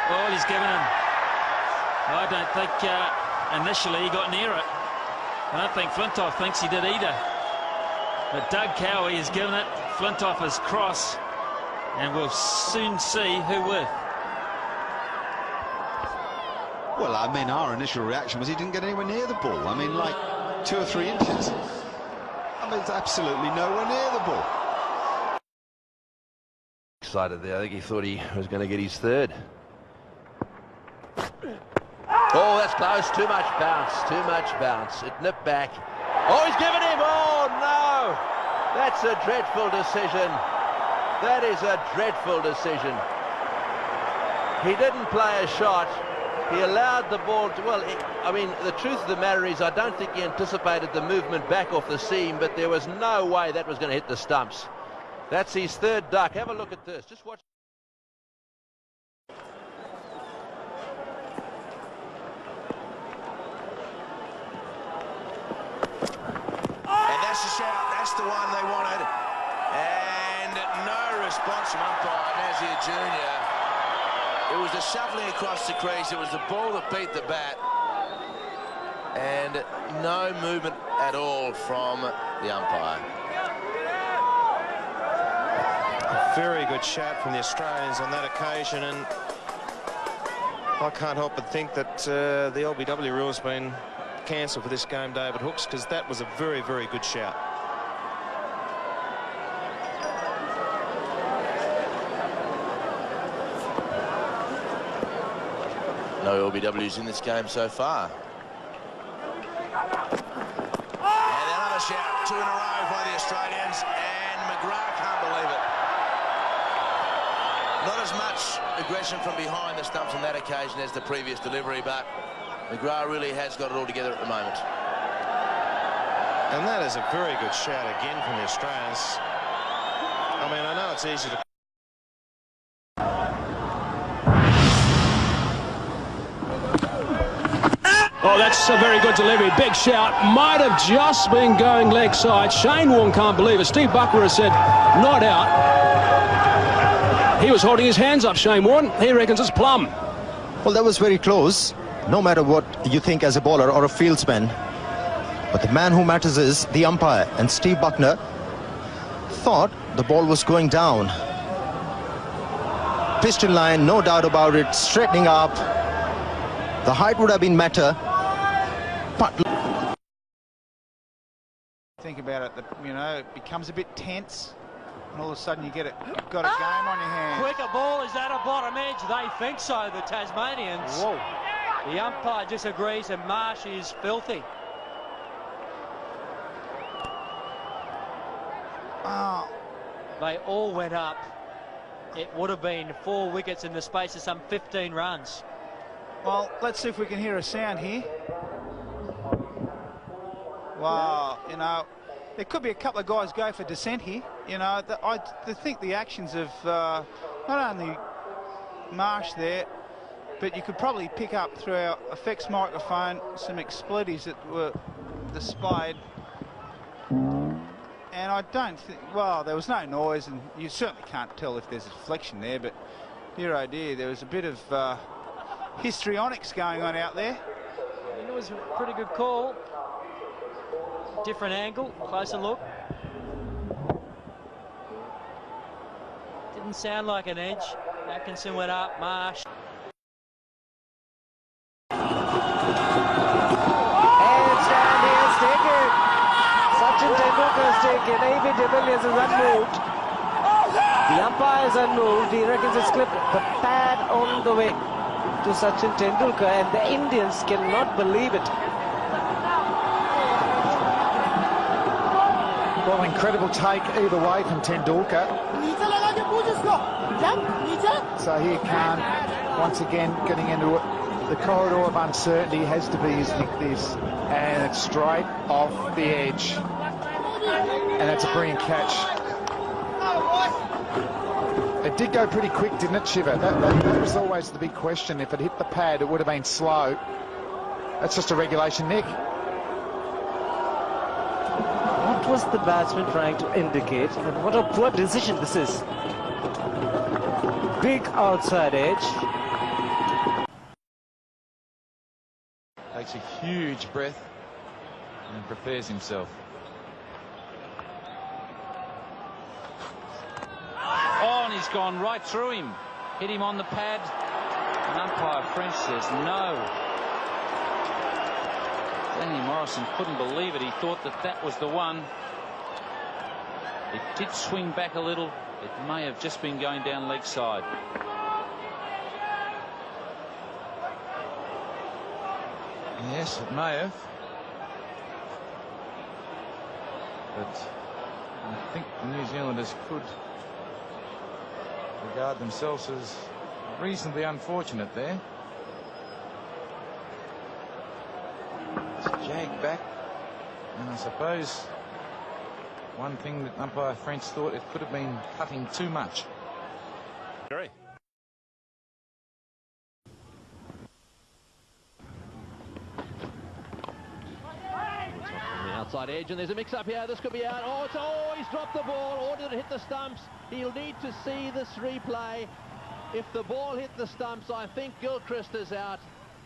All he's given him. I don't think initially he got near it. I don't think Flintoff thinks he did either. But Doug Cowie has given it Flintoff his cross, and we'll soon see who with. Well, I mean, our initial reaction was he didn't get anywhere near the ball. I mean, like 2 or 3 inches. I mean, it's absolutely nowhere near the ball. Excited there. I think he thought he was going to get his third. Oh, that's close. Too much bounce. Too much bounce. It nipped back. Oh, he's given him. Oh, no. That's a dreadful decision. That is a dreadful decision. He didn't play a shot. He allowed the ball to, well, I mean, the truth of the matter is I don't think he anticipated the movement back off the seam, but there was no way that was going to hit the stumps. That's his third duck. Have a look at this. Just watch. And that's the shout. That's the one they wanted. And no response from umpire Nazir Jr. It was the shuffling across the crease. It was the ball that beat the bat. And no movement at all from the umpire. A very good shout from the Australians on that occasion, and I can't help but think that the LBW rule has been cancelled for this game, David Hooks, because that was a very, very good shout. No LBWs in this game so far. And another shout, 2 in a row by the Australians, and McGrath can't believe it. Not as much aggression from behind the stumps on that occasion as the previous delivery, but McGrath really has got it all together at the moment. And that is a very good shout again from the Australians. I mean, I know it's easy to... Oh, that's a very good delivery. Big shout. Might have just been going leg side. Shane Warne can't believe it. Steve Buckler has said not out. He was holding his hands up, Shane Warne. He reckons it's plumb. Well, that was very close, no matter what you think as a bowler or a fieldsman. But the man who matters is the umpire. And Steve Buckner thought the ball was going down. Piston line, no doubt about it, straightening up. The height would have been better. But think about it, you know, it becomes a bit tense, and all of a sudden you've got a game on your hands. Quicker ball, is that a bottom edge? They think so, the Tasmanians. Whoa. The umpire disagrees, and Marsh is filthy. Oh. They all went up. It would have been 4 wickets in the space of some 15 runs. Well, let's see if we can hear a sound here. Wow, you know, there could be a couple of guys go for dissent here. You know, I think the actions of not only Marsh there, but you could probably pick up through our effects microphone some expletives that were displayed. And I don't think, well, there was no noise, and you certainly can't tell if there's a deflection there, but dear oh dear, there was a bit of histrionics going on out there. It was a pretty good call. Different angle, closer look. Didn't sound like an edge. Atkinson went up, Marsh. And stand is taken. Sachin Tendulkar is taken. A.B. de Villiers is unmoved. The umpire is unmoved. He reckons it's clipped. The pad on the way to Sachin Tendulkar, and the Indians cannot believe it. Well, incredible take either way from Tendulkar. Zahir Khan, once again, getting into the corridor of uncertainty, has to be his nick this. And it's straight off the edge. And that's a brilliant catch. It did go pretty quick, didn't it, Shiva? That was always the big question. If it hit the pad, it would have been slow. That's just a regulation nick. What was the batsman trying to indicate? And what a poor decision this is. Big outside edge. takes a huge breath and prepares himself. Oh, and he's gone right through him. Hit him on the pad. And umpire French says no. Danny Morrison couldn't believe it. He thought that that was the one. It did swing back a little. It may have just been going down leg side. Yes, it may have. But I think the New Zealanders could regard themselves as reasonably unfortunate there. It's jagged back, and I suppose one thing that umpire French thought it could have been cutting too much. Agree. Outside edge, and there's a mix-up here. This could be out. Oh, he's dropped the ball. Or did it hit the stumps? He'll need to see this replay. If the ball hit the stumps, I think Gilchrist is out.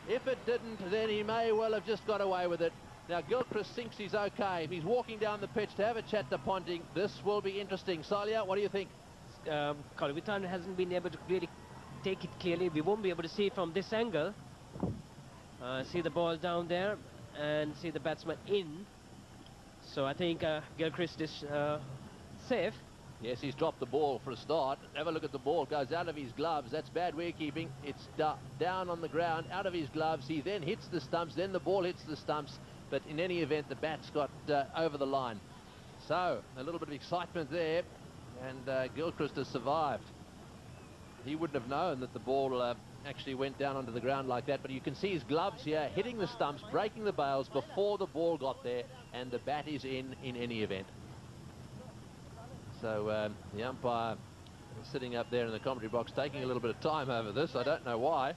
If it didn't, then he may well have just got away with it. Now, Gilchrist thinks he's okay. If he's walking down the pitch to have a chat to Ponting, this will be interesting. Salia, what do you think? Colin Witton hasn't been able to really take it clearly. We won't be able to see it from this angle. See the ball down there and see the batsman in. So I think Gilchrist is safe. Yes, he's dropped the ball for a start. Have a look at the ball. It goes out of his gloves. That's bad wicketkeeping. It's down on the ground, out of his gloves. He then hits the stumps. Then the ball hits the stumps. But in any event, the bat's got over the line. So, a little bit of excitement there. And Gilchrist has survived. He wouldn't have known that the ball actually went down onto the ground like that. But you can see his gloves here hitting the stumps, breaking the bails before the ball got there. And the bat is in any event. So the umpire sitting up there in the commentary box taking a little bit of time over this. I don't know why.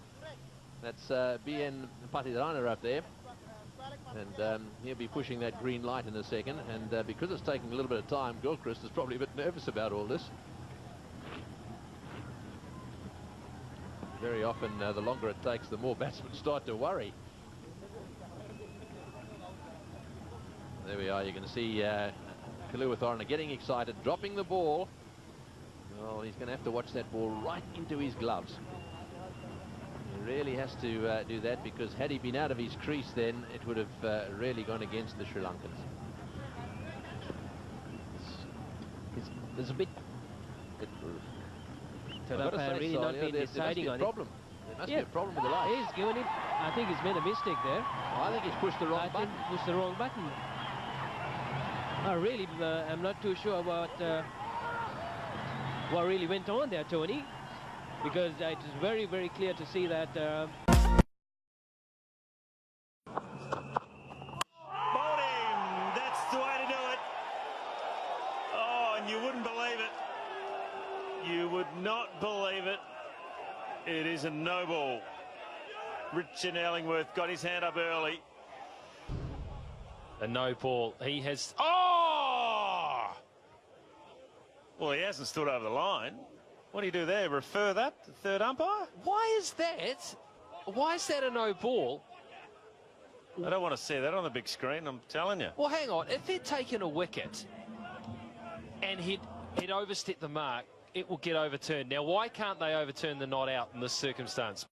That's BN Patidharana up there. And he'll be pushing that green light in a second. And because it's taking a little bit of time, Gilchrist is probably a bit nervous about all this. Very often, the longer it takes, the more batsmen start to worry. There we are. You can see Kaluwitharana getting excited, dropping the ball. Well, he's going to have to watch that ball right into his gloves. He really has to do that, because had he been out of his crease, then it would have really gone against the Sri Lankans. There's a bit. So that really not been deciding on it. There must be a problem with the light. He's given it. I think he's made a mistake there. I think he's pushed the wrong button. Pushed the wrong button. Really, I'm not too sure about what really went on there, Tony, because it is very, very clear to see that. Bowling, that's the way to do it. Oh, and you wouldn't believe it. You would not believe it. It is a no ball. Richard Ellingworth got his hand up early. A no ball. He has. Oh! Well, he hasn't stood over the line. What do you do there? Refer that to the third umpire? Why is that? Why is that a no ball? I don't want to see that on the big screen, I'm telling you. Well, hang on. If they're taking a wicket and he'd overstepped the mark, it will get overturned. Now, why can't they overturn the not out in this circumstance?